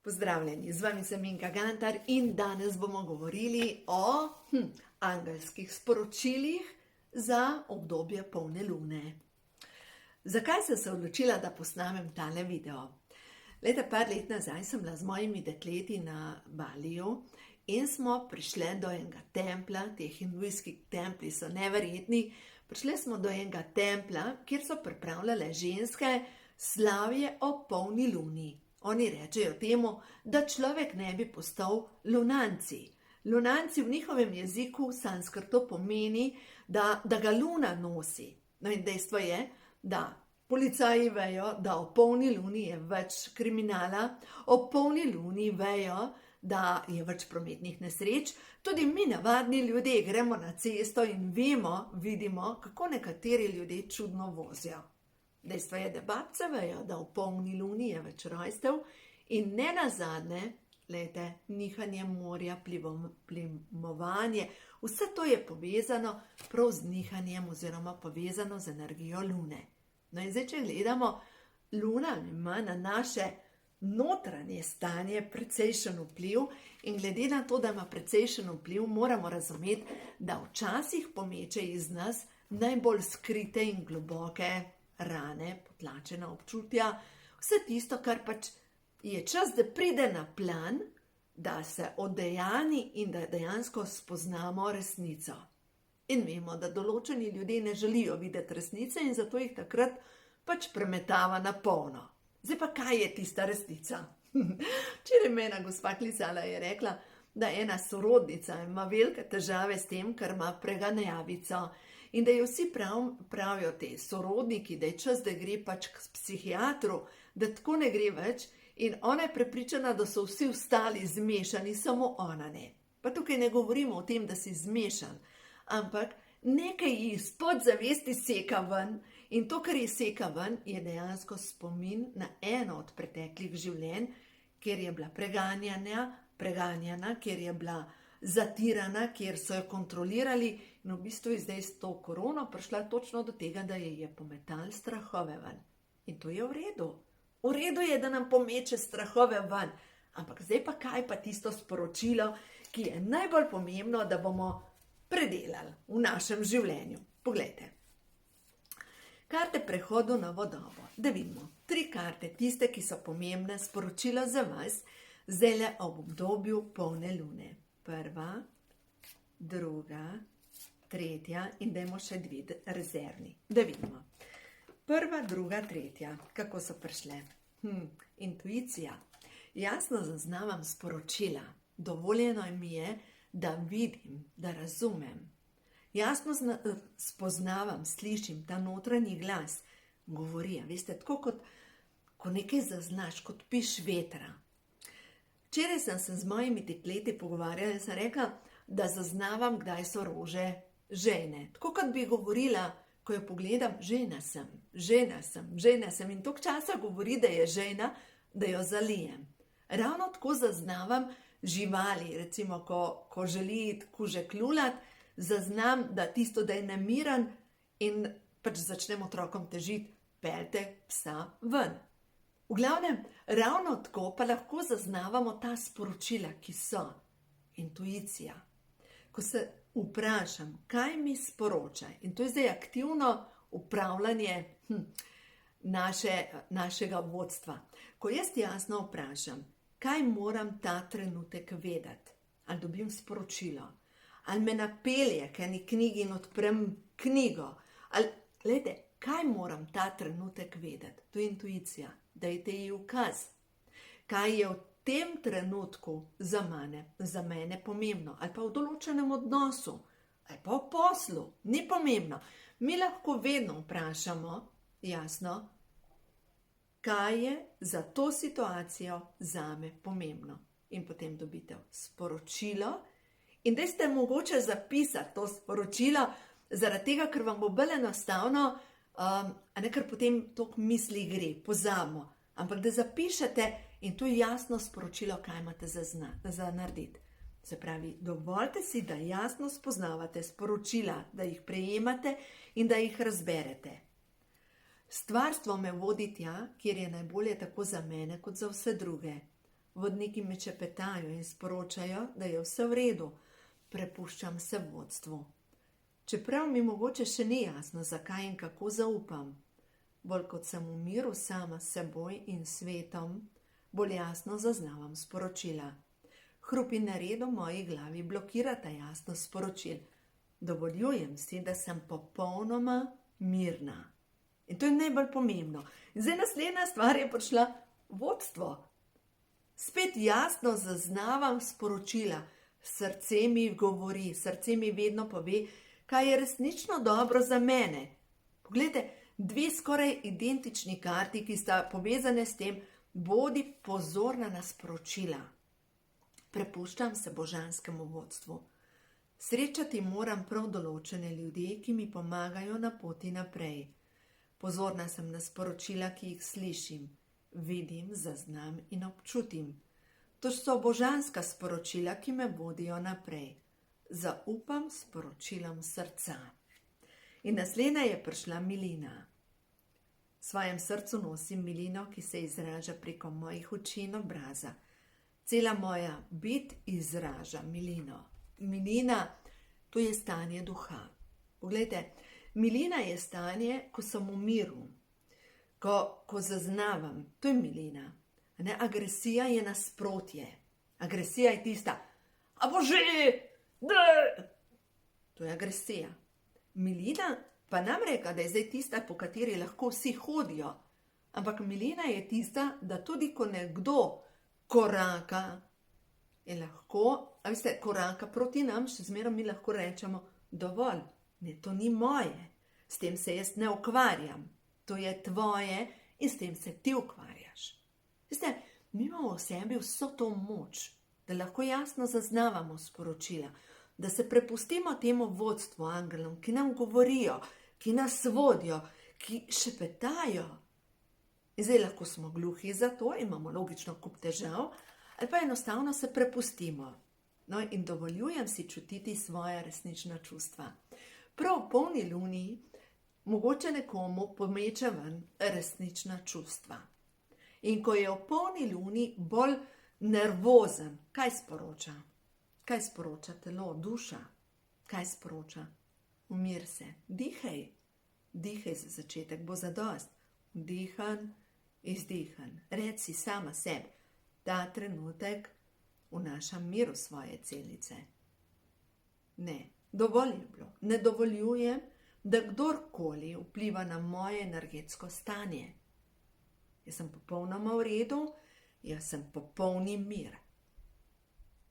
Pozdravljeni, z vami sem Minka Gantar in danes bomo govorili o angelskih sporočilih za obdobje polne lune. Zakaj sem se odločila, da posnamem tale video? Par let nazaj sem bila z mojimi dekleti na Baliju in smo prišli do enega templja, te hindujski templji so neverjetni. Prišli smo do enega templja, kjer so pripravljale ženske slavje o polni luni. Oni rečejo temu, da človek ne bi postal lunanci. Lunanci v njihovem jeziku sanskrto pomeni, da ga luna nosi. No in dejstvo je, da policaji vejo, da o polni luni je več kriminala, o polni luni vejo, da je več prometnih nesreč. Tudi mi, navadni ljudje, gremo na cesto in vidimo, kako nekateri ljudje čudno vozijo. Dejstvo je, da babce vejo, da v polni luni je več rojstev in ne nazadnje, nihanje morja, plimovanje, vse to je povezano prav z nihanjem oziroma povezano z energijo lune. No in zdaj, če gledamo, luna ima na naše notranje stanje precejšen vpliv in glede na to, da ima precejšen vpliv, moramo razumeti, da včasih pomeče iz nas najbolj skrite in globoke rane, potlačena občutja, vse tisto, kar pač je čas, da pride na plan, da se odejani in da dejansko spoznamo resnico. In vemo, da določeni ljudje ne želijo videti resnice in zato jih takrat pač premetava na polno. Zdaj pa, kaj je tista resnica? Včeraj me ena gospa klicala je rekla, da ena sorodnica ima velike težave s tem, ker ima preganjavico. In da jo vsi pravijo te sorodniki, da je čas, da gre pač k psihiatru, da tako ne gre več in ona je prepričana, da so vsi ostali zmešani, samo ona ne. Pa tukaj ne govorimo o tem, da si zmešan, ampak nekaj iz podzavesti seka ven in to, kar je seka ven, je dejansko spomin na eno od preteklih življenj, kjer je bila preganjana, kjer je bila zatirana, kjer so jo kontrolirali in v bistvu je zdaj s to korono prišla točno do tega, da je pometal strahove ven. In to je v redu. V redu je, da nam pomeče strahove ven. Ampak zdaj pa kaj pa tisto sporočilo, ki je najbolj pomembno, da bomo predelali v našem življenju. Poglejte. Karte prehodu na vodovo. Da vidimo. 3 karte, tiste, ki so pomembne, sporočilo za vas, zdaj ob obdobju polne lune. 1., 2., 3. in dajmo še 2 rezervni. Da vidimo. 1., 2., 3. Kako so prišle? Intuicija. Jasno zaznavam sporočila. Dovoljeno mi je, da vidim, da razumem. Jasno spoznavam, slišim ta notranji glas. Govori, veste, tako kot ko nekaj zaznaš, kot piš vetra. Včeraj sem se z mojimi dekleti pogovarjala in sem rekla, da zaznavam, kdaj so rože žene. Tako kot bi govorila, ko jo pogledam, žena sem in toliko časa govori, da je žena, da jo zalijem. Ravno tako zaznavam živali, recimo, ko želi iti kužek lulat, zaznam, da tisto, da je nemiren in pač začnem otrokom težiti, peljte psa ven. V glavnem, ravno tako pa lahko zaznavamo ta sporočila, ki so intuicija. Ko se vprašam, kaj mi sporoča, in to je zdaj aktivno upravljanje našega vodstva. Ko jaz jasno vprašam, kaj moram ta trenutek vedeti, ali dobim sporočilo, ali me napelje k eni knjigi in odprem knjigo, ali, kaj moram ta trenutek vedeti, to je intuicija. Dajte ji ukaz, kaj je v tem trenutku za mene pomembno, ali pa v določenem odnosu, ali pa v poslu, ni pomembno. Mi lahko vedno vprašamo, jasno, kaj je za to situacijo zame pomembno. In potem dobite sporočilo in daj ste mogoče zapisati to sporočilo, zaradi tega, ker vam bo bolj enostavno, ker potem toliko misli gre, pozabimo. Ampak da zapišete in to je jasno sporočilo, kaj imate za narediti. Se pravi, dovolite si, da jasno spoznavate sporočila, da jih prejemate in da jih razberete. Stvarstvo me vodi tja, kjer je najbolje tako za mene kot za vse druge. vodniki me čepetajo in sporočajo, da je vse v redu. Prepuščam se vodstvu. Čeprav mi mogoče še ni jasno, zakaj in kako zaupam. Bolj kot sem v miru sama s seboj in svetom, bolj jasno zaznavam sporočila. Hrup in nered v moji glavi blokirata jasnost sporočil. Dovoljujem si, da sem popolnoma mirna. In to je najbolj pomembno. In zdaj naslednja stvar je prišla vodstvo. Spet jasno zaznavam sporočila. Srce mi govori, srce mi vedno pove, kaj je resnično dobro za mene. Poglejte, dve skoraj identični karti, ki sta povezane s tem, bodi pozorna na sporočila. Prepuščam se božanskemu vodstvu. Srečati moram prav določene ljudi, ki mi pomagajo na poti naprej. Pozorna sem na sporočila, ki jih slišim, vidim, zaznam in občutim. To so božanska sporočila, ki me vodijo naprej. Zaupam sporočilom srca. In naslednja je prišla milina. V svojem srcu nosim milino, ki se izraža preko mojih oči in obraza. Cela moja bit izraža milino. Milina, to je stanje duha. Poglejte, milina je stanje, ko sem v miru, ko zaznavam, to je milina. Agresija je nasprotje. Agresija je tista, a bože, da! To je agresija. Milina pa nam reka, da je zdaj tista, po kateri lahko vsi hodijo. Ampak milina je tista, da tudi ko nekdo koraka, je lahko, a veste, koraka proti nam, še zmeraj mi lahko rečemo, dovolj, ne, to ni moje, s tem se jaz ne ukvarjam, to je tvoje in s tem se ti ukvarjaš. Veste, mi imamo v sebi vso to moč, da lahko jasno zaznavamo sporočila, da se prepustimo temu vodstvu angelom, ki nam govorijo, ki nas vodijo, ki šepetajo. In zdaj lahko smo gluhi za to, imamo logično kup težav, ali pa enostavno se prepustimo. No, in dovoljujem si čutiti svoja resnična čustva. Prav v polni luni mogoče nekomu pomeče ven resnična čustva. In ko je v polni luni bolj nervozen, kaj sporoča? Kaj sporoča telo, duša? Kaj sporoča? Umir se, dihaj. Dihaj za začetek, bo zadost. Vdihan, izdihan. Reci sama sebi, ta trenutek vnašam mir v svoje celice. Ne, dovolj je bilo. Ne dovoljujem, da kdorkoli vpliva na moje energetsko stanje. Jaz sem popolnoma v redu, jaz sem popolni mir.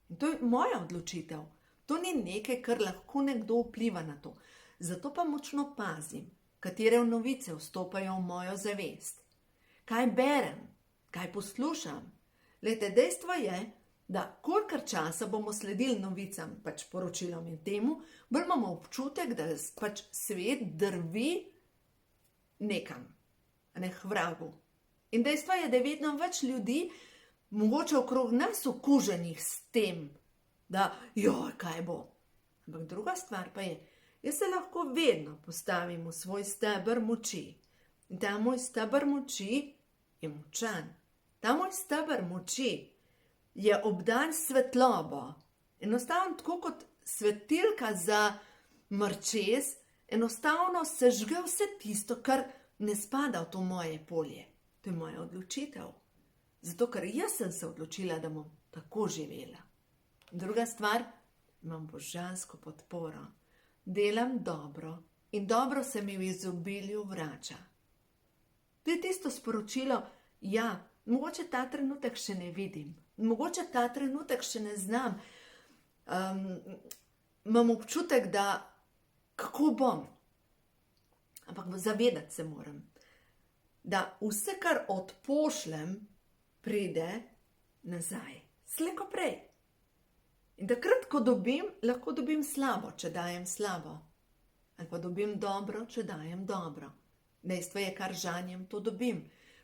In to je moja odločitev. To ni nekaj, kar lahko nekdo vpliva na to. Zato pa močno pazim, katere novice vstopajo v mojo zavest. Kaj berem, kaj poslušam. Glejte, dejstvo je, da kolikor časa bomo sledili novicam, pač poročilom in temu, bolj imamo občutek, da pač svet drvi nekam, ne k vragu. In dejstvo je, da je vedno več ljudi, mogoče okrog nas okuženih s tem, da joj, kaj bo. Ampak druga stvar pa je, jaz se lahko vedno postavim v svoj steber moči. In ta moj steber moči je močan. Ta moj steber moči je obdan svetlobo. Enostavno tako kot svetilka za mrčes, enostavno sežge vse tisto, kar ne spada v to moje polje. To je moja odločitev. Zato, ker jaz sem se odločila, da bom tako živela. Druga stvar, imam božansko podporo. Delam dobro in dobro se mi v izobilju vrača. To je tisto sporočilo, ja, mogoče ta trenutek še ne vidim, mogoče ta trenutek še ne znam. Imam občutek, da kako bom. Ampak zavedati se moram, da vse, kar odpošljem, pride nazaj. Slejko prej. In takrat, ko dobim, lahko dobim slabo, če dajem slabo. Ali pa dobim dobro, če dajem dobro. Dejstvo je, kar žanjem, to dobim.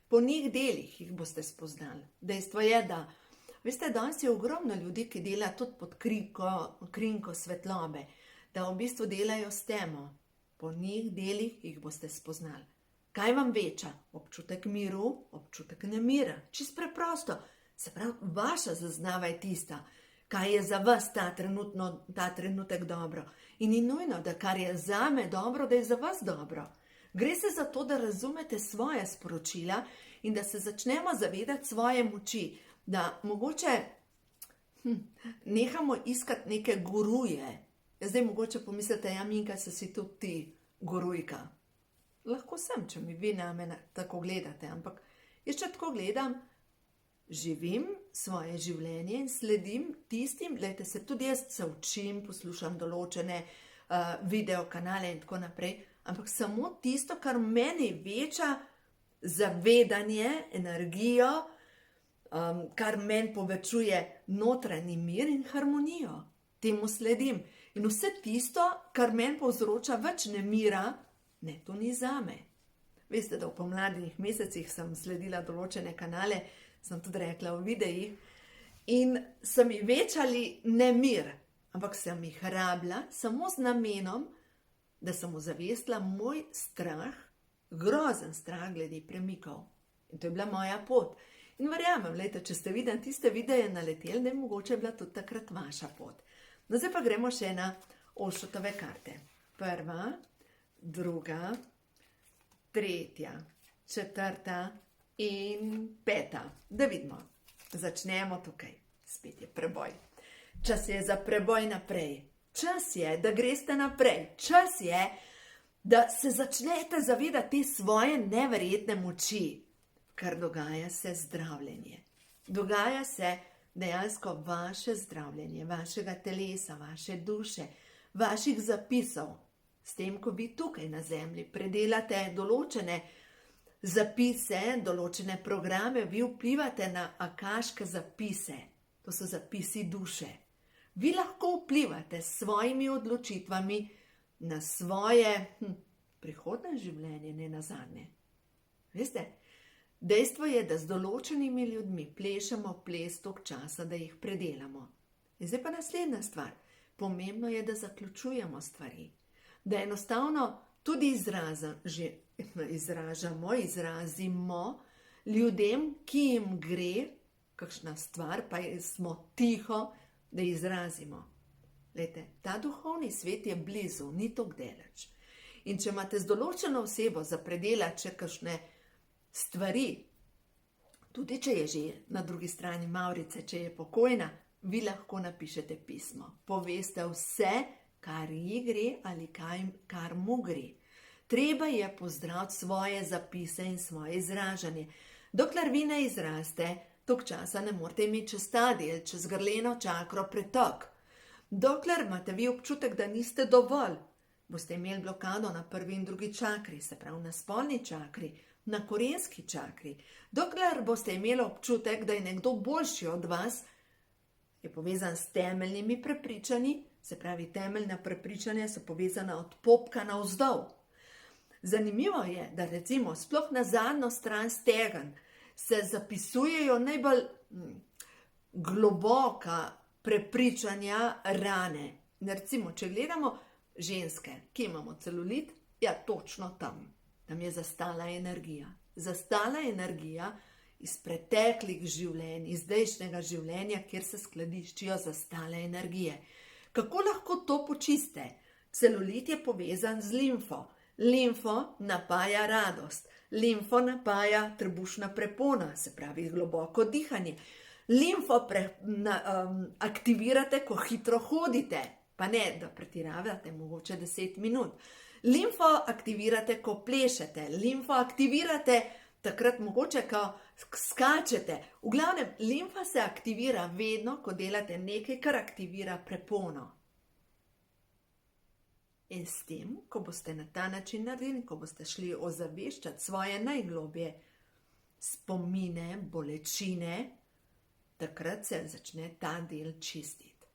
Po njih delih jih boste spoznali. Dejstvo je, da, veste, danes je ogromno ljudi, ki dela tudi pod krinko svetlobe, da v bistvu delajo s temo. Po njih delih jih boste spoznali. Kaj vam veča? Občutek miru, občutek nemira. Čisto preprosto. Se pravi, vaša zaznava je tista, kaj je za vas ta trenutek dobro. In ni nujno, da kar je zame dobro, da je za vas dobro. Gre se za to, da razumete svoje sporočila in da se začnemo zavedati svoje moči, da mogoče nehamo iskati neke guruje. Zdaj mogoče pomislite, ja, Minka, si tudi ti gurujka. Lahko sem, če mi vi na mene tako gledate, ampak jaz če tako gledam, živim svoje življenje in sledim tistim, gledajte se, tudi jaz se učim, poslušam določene videokanale in tako naprej, ampak samo tisto, kar meni veča zavedanje, energijo, kar meni povečuje notranji mir in harmonijo. Temu sledim. In vse tisto, kar meni povzroča več nemira, ne, to ni zame. Veste, da v pomladnih mesecih sem sledila določene kanale, sem tudi rekla v videih, in so mi večali nemir, ampak sem jih rabila samo z namenom, da sem ozavestila moj strah, grozen strah glede premikov. In to je bila moja pot. In verjamem, gledajte, če ste videli tiste videe naleteli, da je mogoče bila tudi takrat vaša pot. No, zdaj pa gremo še na Oshotove karte. 1., 2., 3., 4. in 5. Da vidimo. Začnemo tukaj. Spet je preboj. Čas je za preboj naprej. Čas je, da greste naprej. Čas je, da se začnete zavedati svoje neverjetne moči, kar dogaja se zdravljenje. Dogaja se dejansko vaše zdravljenje, vašega telesa, vaše duše, vaših zapisov. S tem, ko vi tukaj na zemlji predelate določene zapise, določene programe, vi vplivate na akaške zapise. To so zapisi duše. Vi lahko vplivate s svojimi odločitvami na svoje prihodnje življenje, ne nazadnje. Veste, dejstvo je, da z določenimi ljudmi plešemo ples toliko časa, da jih predelamo. In zdaj pa naslednja stvar. Pomembno je, da zaključujemo stvari. Da enostavno tudi izrazimo ljudem, ki jim gre kakšna stvar, pa smo tiho, da izrazimo. Glejte, ta duhovni svet je blizu, ni tako daleč. In če imate z določeno osebo za predelati še kakšne stvari, tudi če je že na drugi strani Mavrice, če je pokojna, vi lahko napišete pismo. Poveste vse, kar ji gre ali kar mu gre. Treba je pozdraviti svoje zapise in svoje izražanje. Dokler vi ne izraste, toliko časa ne morete imeti čez ta del, čez grleno čakro pretok. Dokler imate vi občutek, da niste dovolj, boste imeli blokado na 1. in 2. čakri, se pravi na spolni čakri, na korenski čakri. Dokler boste imeli občutek, da je nekdo boljši od vas, je povezan s temeljnimi prepričanji, se pravi temeljna prepričanja so povezana od popka navzdol. Zanimivo je, da recimo sploh na zadnjo stran stegen se zapisujejo najbolj globoka prepričanja rane. Recimo, če gledamo ženske, ki imamo celulit, ja, točno tam. Tam je zastala energija. Zastala energija iz preteklih življenj, iz zdajšnjega življenja, kjer se skladiščijo zastale energije. Kako lahko to počiste? Celulit je povezan z limfo. Limfo napaja radost. Limfo napaja trebušna prepona, se pravi globoko dihanje. Limfo aktivirate, ko hitro hodite, pa ne, da pretiravate, mogoče 10 minut. Limfo aktivirate, ko plešete. Limfo aktivirate takrat mogoče, ko skačete. V glavnem, limfa se aktivira vedno, ko delate nekaj, kar aktivira prepono. In s tem, ko boste na ta način naredili, ko boste šli ozaveščati svoje najglobje spomine, bolečine, takrat se začne ta del čistiti.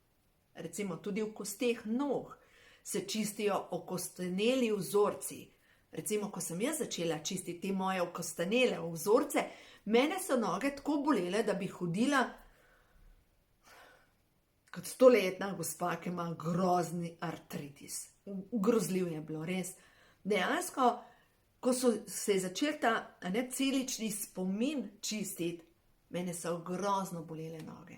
Recimo tudi v kosteh nog se čistijo okosteneli vzorci. Recimo, ko sem jaz začela čistiti moje okostenele vzorce, mene so noge tako bolele, da bi hodila kot 100-letna gospa, ki ima grozni artritis. Grozljiv je bilo, res. Dejansko, ko se je začel ta celični spomin čistiti, Mene so grozno bolele noge.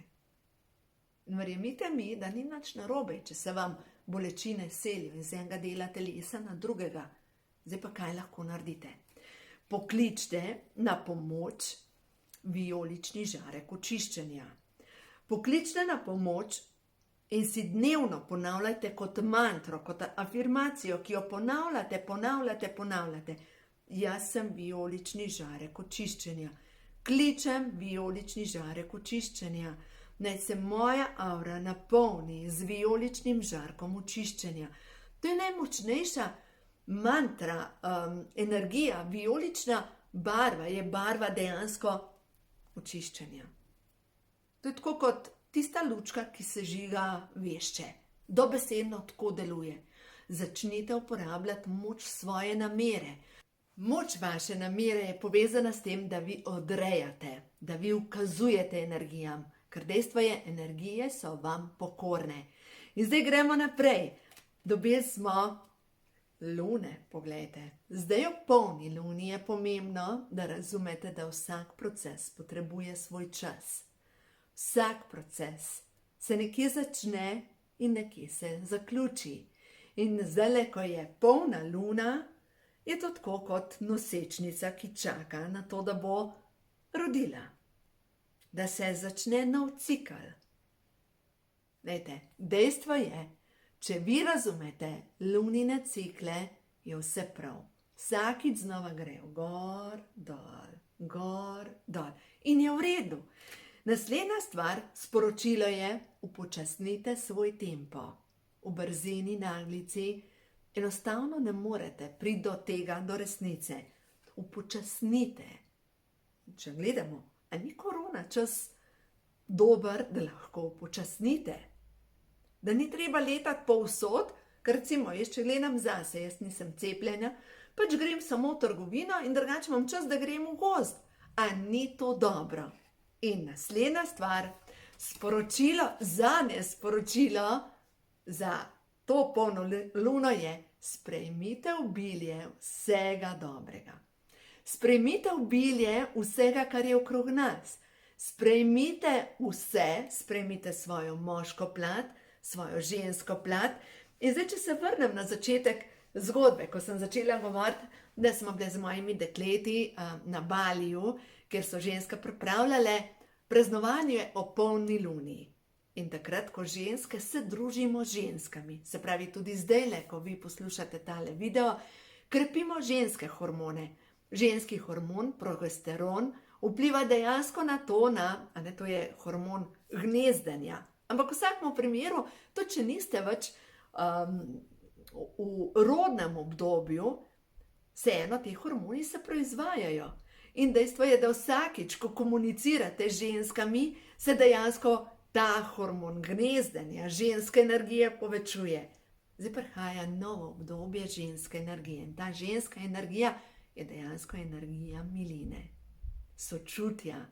In verjemite mi, da ni nič narobe, če se vam bolečine selijo iz enega dela telesa na drugega. Zdaj pa kaj lahko naredite? Pokličite na pomoč vijolični žarek očiščenja. Pokličite na pomoč in si dnevno ponavljajte kot mantro, kot afirmacijo, ki jo ponavljate. Jaz sem vijolični žarek očiščenja. Kličem vijolični žarek očiščenja. Naj se moja avra napolni z vijoličnim žarkom očiščenja. To je najmočnejša mantra, energija, vijolična barva je barva dejansko očiščenja. To je tako kot tista lučka, ki sežiga vešče. Dobesedno tako deluje. Začnite uporabljati moč svoje namere. Moč vaše namere je povezana s tem, da vi odrejate, da vi ukazujete energijam, ker dejstvo je, energije so vam pokorne. In zdaj gremo naprej. Dobili smo lune, poglejte. Zdaj ob polni luni je pomembno, da razumete, da vsak proces potrebuje svoj čas. Vsak proces se nekje začne in nekje se zaključi. In zdaj, ko je polna luna, je to tako kot nosečnica, ki čaka na to, da bo rodila. Da se začne nov cikel. Dejstvo je, če vi razumete lunine cikle, je vse prav. Vsakič znova gre gor, dol. In je v redu. Naslednja stvar, sporočilo je, upočasnite svoj tempo. V brzini naglici enostavno ne morete priti do tega, do resnice. Upočasnite. Če gledamo, a ni korona čas dober, da lahko upočasnite? Da ni treba letati povsod, ker recimo, jaz če gledam zase, jaz nisem cepljena, pač grem samo v trgovino in drugače imam čas, da grem v gozd. A ni to dobro? In naslednja stvar, sporočilo za to polno luno je, sprejmite obilje vsega dobrega. Sprejmite obilje vsega, kar je okrog nas. Sprejmite vse, sprejmite svojo moško plat, svojo žensko plat. In zdaj, če se vrnem na začetek zgodbe, ko sem začela govoriti, da smo bile z mojimi dekleti na Baliju, kjer so ženske pripravljale praznovanje o polni luni. In takrat, ko ženske se družimo z ženskami, se pravi tudi zdajle, ko vi poslušate tale video, krepimo ženske hormone. Ženski hormon, progesteron, vpliva dejansko na to, to je hormon gnezdenja. Ampak v vsakem primeru, to če niste več v rodnem obdobju, vseeno ti hormoni se proizvajajo. In dejstvo je, da vsakič, ko komunicirate z ženskami, se dejansko ta hormon gnezdenja, ženske energije povečuje. Zdaj prihaja novo obdobje ženske energije. In ta ženska energija je dejansko energija miline, sočutja,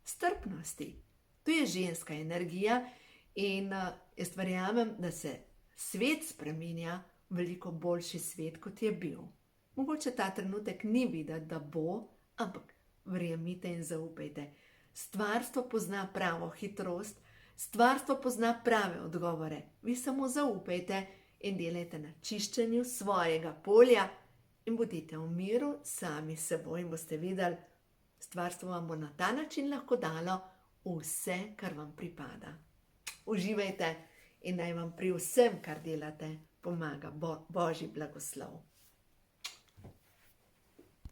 strpnosti. To je ženska energija in jaz verjamem, da se svet spreminja v veliko boljši svet, kot je bil. Mogoče ta trenutek ni videti, da bo, ampak verjemite in zaupajte. Stvarstvo pozna pravo hitrost, stvarstvo pozna prave odgovore. Vi samo zaupajte in delajte na čiščenju svojega polja in bodite v miru sami s seboj in boste videli, stvarstvo vam bo na ta način lahko dalo vse, kar vam pripada. Uživajte in naj vam pri vsem, kar delate, pomaga Božji blagoslov.